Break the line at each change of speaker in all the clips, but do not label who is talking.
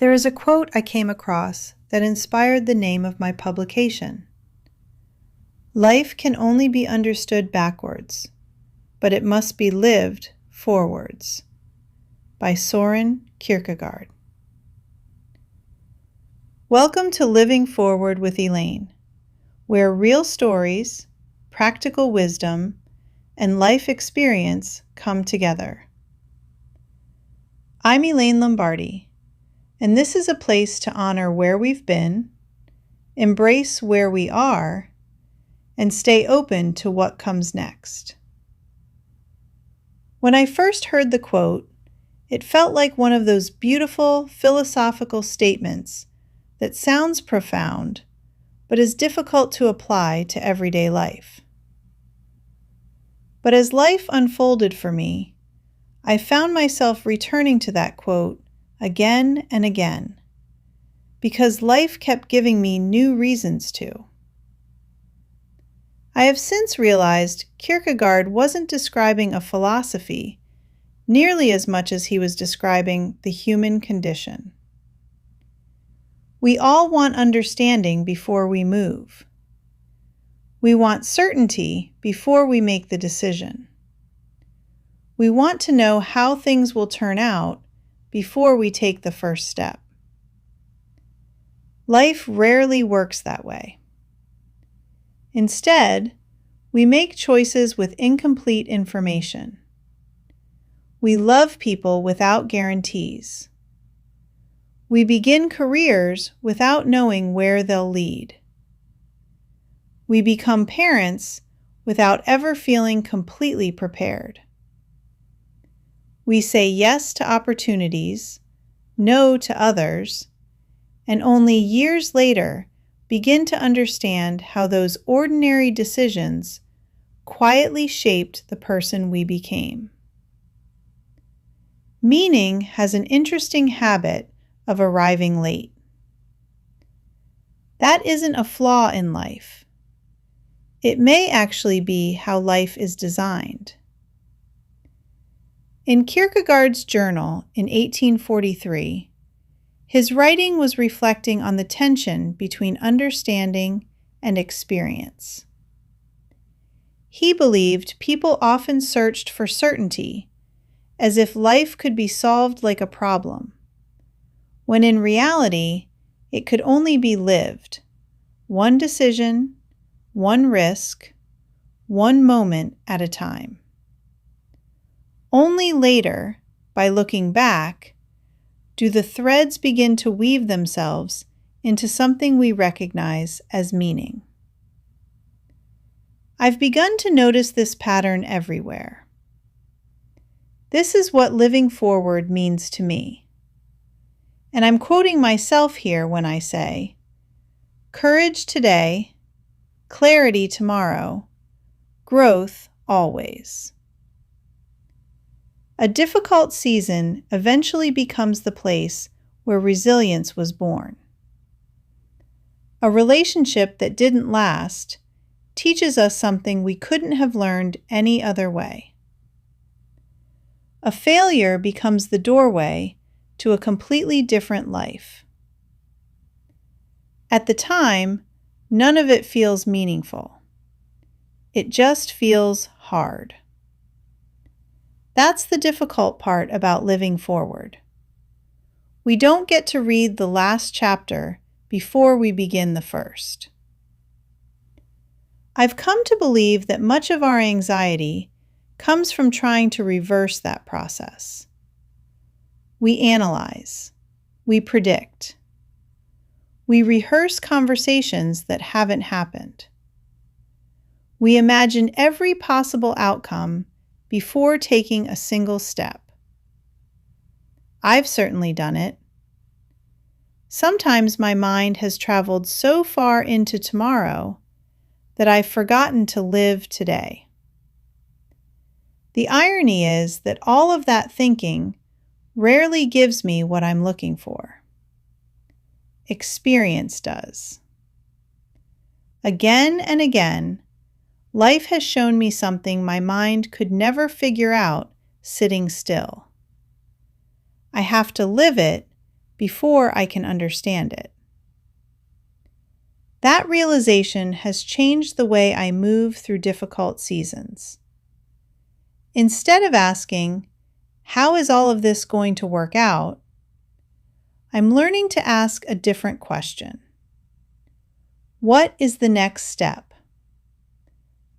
There is a quote I came across that inspired the name of my publication. Life can only be understood backwards, but it must be lived forwards. By Soren Kierkegaard. Welcome to Living Forward with Elaine, where real stories, practical wisdom, and life experience come together. I'm Elaine Lombardi, and this is a place to honor where we've been, embrace where we are, and stay open to what comes next. When I first heard the quote, it felt like one of those beautiful philosophical statements that sounds profound, but is difficult to apply to everyday life. But as life unfolded for me, I found myself returning to that quote again and again, because life kept giving me new reasons to. I have since realized Kierkegaard wasn't describing a philosophy nearly as much as he was describing the human condition. We all want understanding before we move. We want certainty before we make the decision. We want to know how things will turn out before we take the first step. Life rarely works that way. Instead, we make choices with incomplete information. We love people without guarantees. We begin careers without knowing where they'll lead. We become parents without ever feeling completely prepared. We say yes to opportunities, no to others, and only years later begin to understand how those ordinary decisions quietly shaped the person we became. Meaning has an interesting habit of arriving late. That isn't a flaw in life. It may actually be how life is designed. In Kierkegaard's journal in 1843, his writing was reflecting on the tension between understanding and experience. He believed people often searched for certainty, as if life could be solved like a problem, when in reality, it could only be lived, one decision, one risk, one moment at a time. Only later, by looking back, do the threads begin to weave themselves into something we recognize as meaning. I've begun to notice this pattern everywhere. This is what living forward means to me. And I'm quoting myself here when I say, courage today, clarity tomorrow, growth always. A difficult season eventually becomes the place where resilience was born. A relationship that didn't last teaches us something we couldn't have learned any other way. A failure becomes the doorway to a completely different life. At the time, none of it feels meaningful. It just feels hard. That's the difficult part about living forward. We don't get to read the last chapter before we begin the first. I've come to believe that much of our anxiety comes from trying to reverse that process. We analyze. We predict. We rehearse conversations that haven't happened. We imagine every possible outcome before taking a single step. I've certainly done it. Sometimes my mind has traveled so far into tomorrow that I've forgotten to live today. The irony is that all of that thinking rarely gives me what I'm looking for. Experience does. Again and again, life has shown me something my mind could never figure out sitting still. I have to live it before I can understand it. That realization has changed the way I move through difficult seasons. Instead of asking, "How is all of this going to work out?" I'm learning to ask a different question. What is the next step?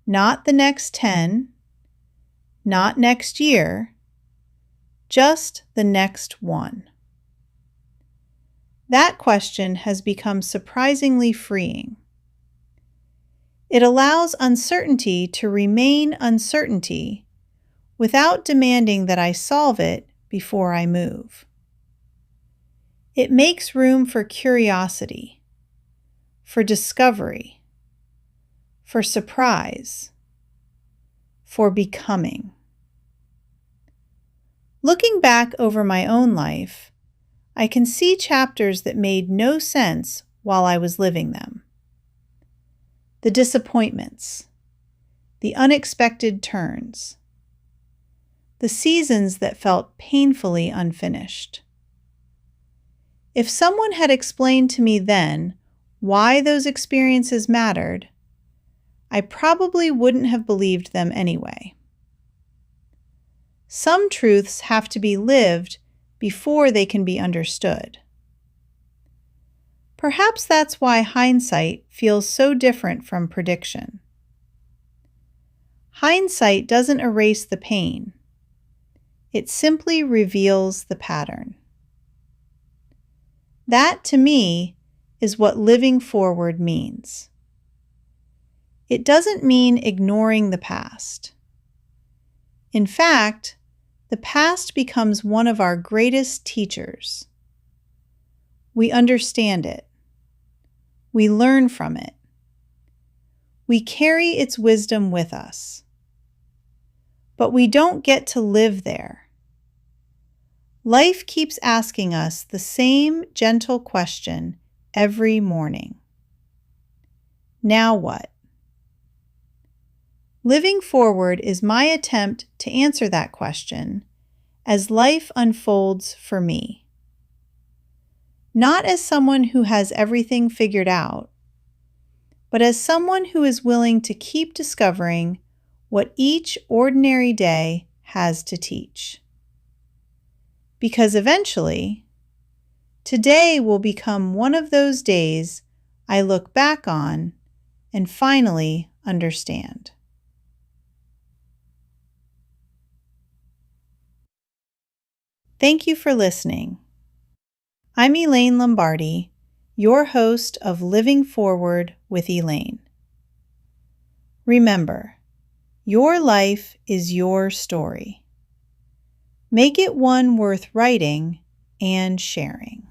Not the next 10, not next year, just the next one. That question has become surprisingly freeing. It allows uncertainty to remain uncertainty without demanding that I solve it before I move. It makes room for curiosity, for discovery, for surprise, for becoming. Looking back over my own life, I can see chapters that made no sense while I was living them. The disappointments, the unexpected turns, the seasons that felt painfully unfinished. If someone had explained to me then why those experiences mattered, I probably wouldn't have believed them anyway. Some truths have to be lived before they can be understood. Perhaps that's why hindsight feels so different from prediction. Hindsight doesn't erase the pain. It simply reveals the pattern. That, to me, is what living forward means. It doesn't mean ignoring the past. In fact, the past becomes one of our greatest teachers. We understand it. We learn from it. We carry its wisdom with us. But we don't get to live there. Life keeps asking us the same gentle question every morning. Now what? Living forward is my attempt to answer that question as life unfolds for me. Not as someone who has everything figured out, but as someone who is willing to keep discovering what each ordinary day has to teach. Because eventually, today will become one of those days I look back on and finally understand. Thank you for listening. I'm Elaine Lombardi, your host of Living Forward with Elaine. Remember, your life is your story. Make it one worth writing and sharing.